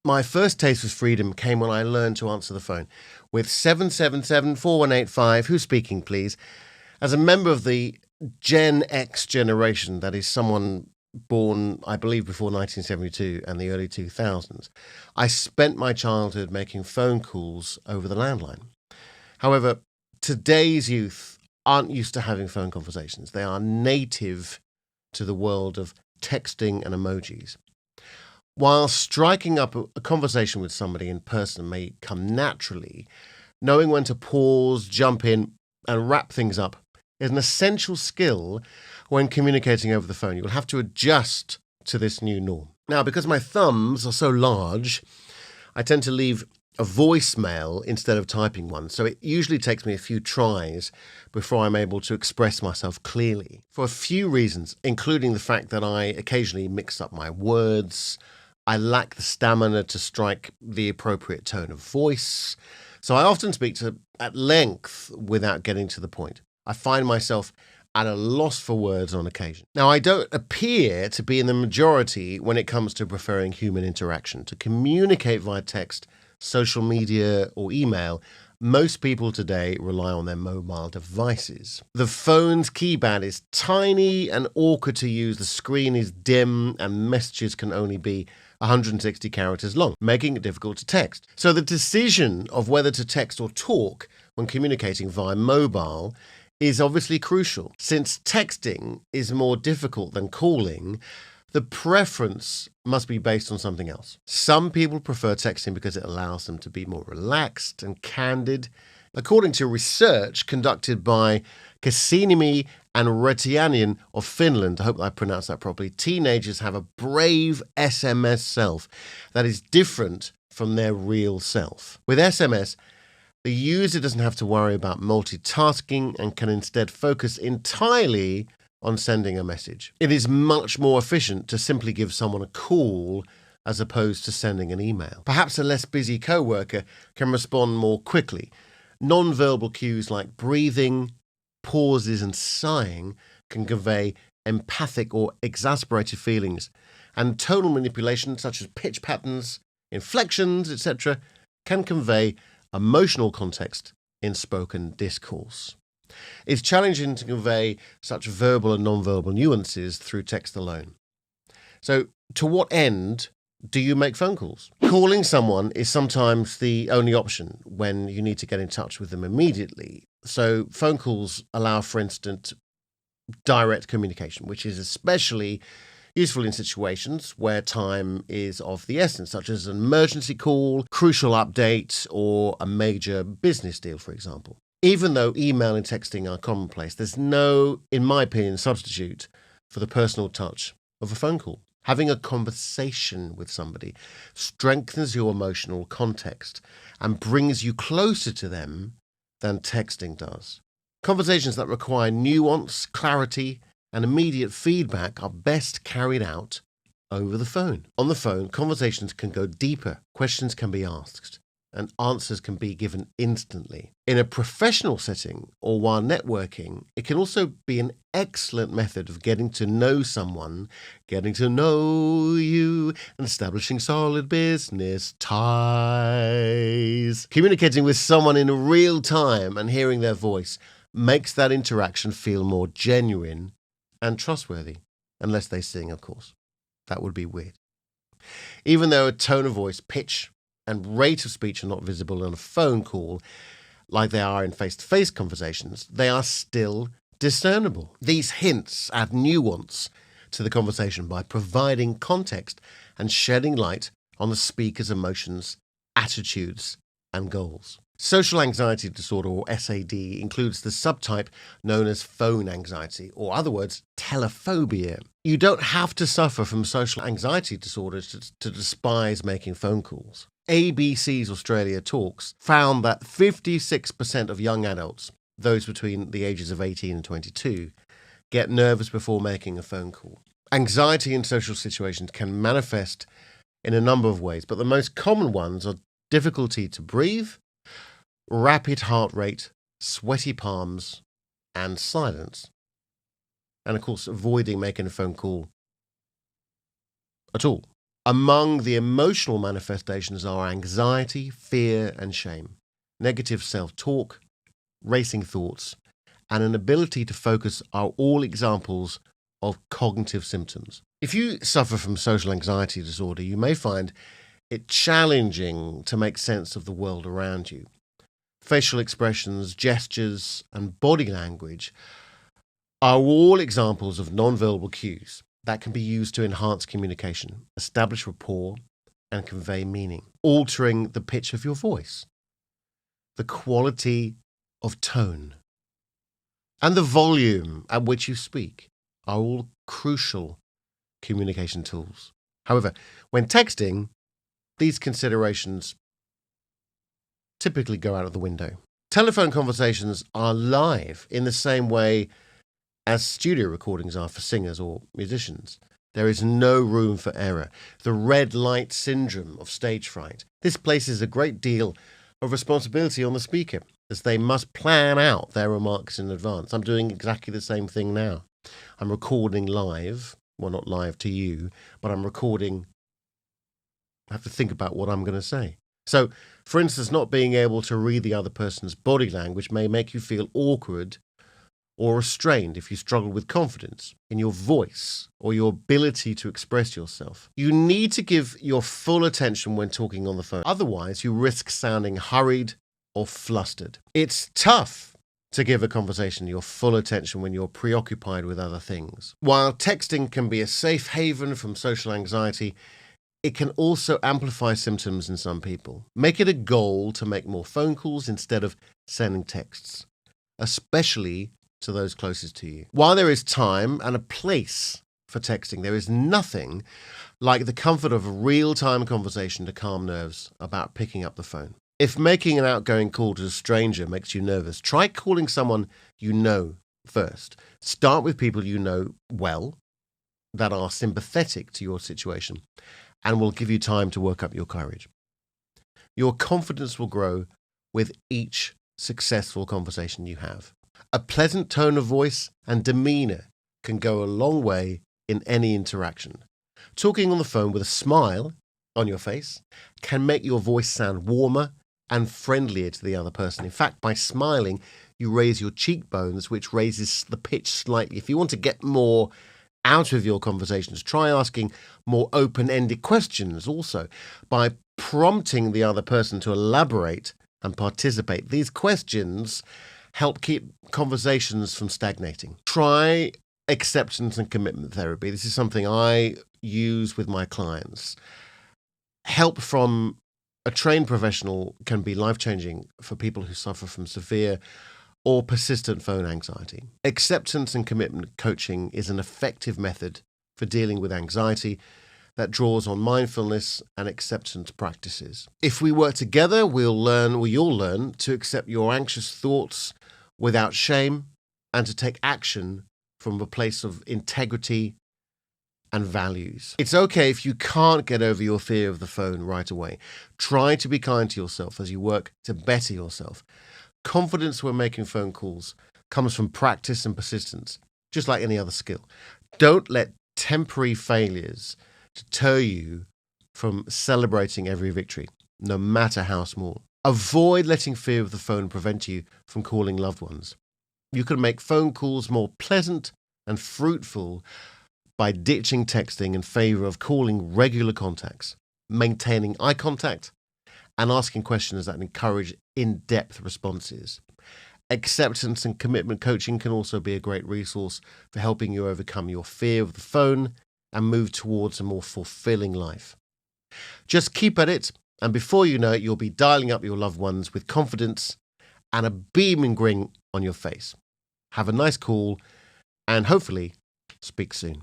My first taste of freedom came when I learned to answer the phone with 777-4185, who's speaking, please. As a member of the Gen X generation, that is someone born, I believe, before 1972 and the early 2000s, I spent my childhood making phone calls over the landline. However, today's youth aren't used to having phone conversations. They are native to the world of texting and emojis. While striking up a conversation with somebody in person may come naturally, knowing when to pause, jump in, and wrap things up is an essential skill when communicating over the phone. You'll have to adjust to this new norm. Now, because my thumbs are so large, I tend to leave a voicemail instead of typing one, so it usually takes me a few tries before I'm able to express myself clearly. For a few reasons, including the fact that I occasionally mix up my words, I lack the stamina to strike the appropriate tone of voice, so I often speak at length without getting to the point. I find myself at a loss for words on occasion. Now, I don't appear to be in the majority when it comes to preferring human interaction. To communicate via text, social media, or email, most people today rely on their mobile devices. The phone's keypad is tiny and awkward to use. The screen is dim and messages can only be 160 characters long, making it difficult to text. So the decision of whether to text or talk when communicating via mobile is obviously crucial. Since texting is more difficult than calling, the preference must be based on something else. Some people prefer texting because it allows them to be more relaxed and candid. According to research conducted by Casinimi and Retianian of Finland, I hope I pronounced that properly, teenagers have a brave SMS self that is different from their real self. With SMS, the user doesn't have to worry about multitasking and can instead focus entirely on sending a message. It is much more efficient to simply give someone a call as opposed to sending an email. Perhaps a less busy coworker can respond more quickly. Non-verbal cues like breathing, pauses, and sighing can convey empathic or exasperated feelings, and tonal manipulation such as pitch patterns, inflections, etc., can convey emotional context in spoken discourse. It's challenging to convey such verbal and non-verbal nuances through text alone. So, to what end do you make phone calls? Calling someone is sometimes the only option when you need to get in touch with them immediately. So, phone calls allow, for instance, direct communication, which is especially useful in situations where time is of the essence, such as an emergency call, crucial update, or a major business deal, for example. Even though email and texting are commonplace, there's no, in my opinion, substitute for the personal touch of a phone call. Having a conversation with somebody strengthens your emotional context and brings you closer to them than texting does. Conversations that require nuance, clarity, and immediate feedback are best carried out over the phone. On the phone, conversations can go deeper, questions can be asked, and answers can be given instantly. In a professional setting or while networking, it can also be an excellent method of getting to know someone, getting to know you, and establishing solid business ties. Communicating with someone in real time and hearing their voice makes that interaction feel more genuine and trustworthy, unless they sing, of course. That would be weird. Even though a tone of voice, pitch, and rate of speech are not visible on a phone call like they are in face-to-face conversations, they are still discernible. These hints add nuance to the conversation by providing context and shedding light on the speaker's emotions, attitudes, and goals. Social anxiety disorder, or SAD, includes the subtype known as phone anxiety, or other words, telephobia. You don't have to suffer from social anxiety disorders to despise making phone calls. ABC's Australia Talks found that 56% of young adults, those between the ages of 18 and 22, get nervous before making a phone call. Anxiety in social situations can manifest in a number of ways, but the most common ones are difficulty to breathe, rapid heart rate, sweaty palms, and silence. And of course, avoiding making a phone call at all. Among the emotional manifestations are anxiety, fear, and shame, negative self-talk, racing thoughts, and an ability to focus are all examples of cognitive symptoms. If you suffer from social anxiety disorder, you may find it challenging to make sense of the world around you. Facial expressions, gestures, and body language are all examples of nonverbal cues that can be used to enhance communication, establish rapport, and convey meaning. Altering the pitch of your voice, the quality of tone, and the volume at which you speak are all crucial communication tools. However, when texting, these considerations typically go out of the window. Telephone conversations are live in the same way as studio recordings are for singers or musicians. There is no room for error. The red light syndrome of stage fright. This places a great deal of responsibility on the speaker, as they must plan out their remarks in advance. I'm doing exactly the same thing now. I'm recording live. Well, not live to you, but I'm recording. I have to think about what I'm going to say. So, for instance, not being able to read the other person's body language may make you feel awkward or restrained if you struggle with confidence in your voice or your ability to express yourself. You need to give your full attention when talking on the phone. Otherwise, you risk sounding hurried or flustered. It's tough to give a conversation your full attention when you're preoccupied with other things. While texting can be a safe haven from social anxiety, it can also amplify symptoms in some people. Make it a goal to make more phone calls instead of sending texts, especially to those closest to you. While there is time and a place for texting, there is nothing like the comfort of a real-time conversation to calm nerves about picking up the phone. If making an outgoing call to a stranger makes you nervous, try calling someone you know first. Start with people you know well, that are sympathetic to your situation, and will give you time to work up your courage. Your confidence will grow with each successful conversation you have. A pleasant tone of voice and demeanor can go a long way in any interaction. Talking on the phone with a smile on your face can make your voice sound warmer and friendlier to the other person. In fact, by smiling, you raise your cheekbones, which raises the pitch slightly. If you want to get more out of your conversations, try asking more open-ended questions also by prompting the other person to elaborate and participate. These questions help keep conversations from stagnating. Try acceptance and commitment therapy. This is something I use with my clients. Help from a trained professional can be life-changing for people who suffer from severe or persistent phone anxiety. Acceptance and commitment coaching is an effective method for dealing with anxiety that draws on mindfulness and acceptance practices. If we work together, you'll learn to accept your anxious thoughts without shame and to take action from a place of integrity and values. It's okay if you can't get over your fear of the phone right away. Try to be kind to yourself as you work to better yourself. Confidence when making phone calls comes from practice and persistence, just like any other skill. Don't let temporary failures deter you from celebrating every victory, no matter how small. Avoid letting fear of the phone prevent you from calling loved ones. You can make phone calls more pleasant and fruitful by ditching texting in favor of calling regular contacts, maintaining eye contact, and asking questions that encourage in-depth responses. Acceptance and commitment coaching can also be a great resource for helping you overcome your fear of the phone and move towards a more fulfilling life. Just keep at it, and before you know it, you'll be dialing up your loved ones with confidence and a beaming grin on your face. Have a nice call, and hopefully speak soon.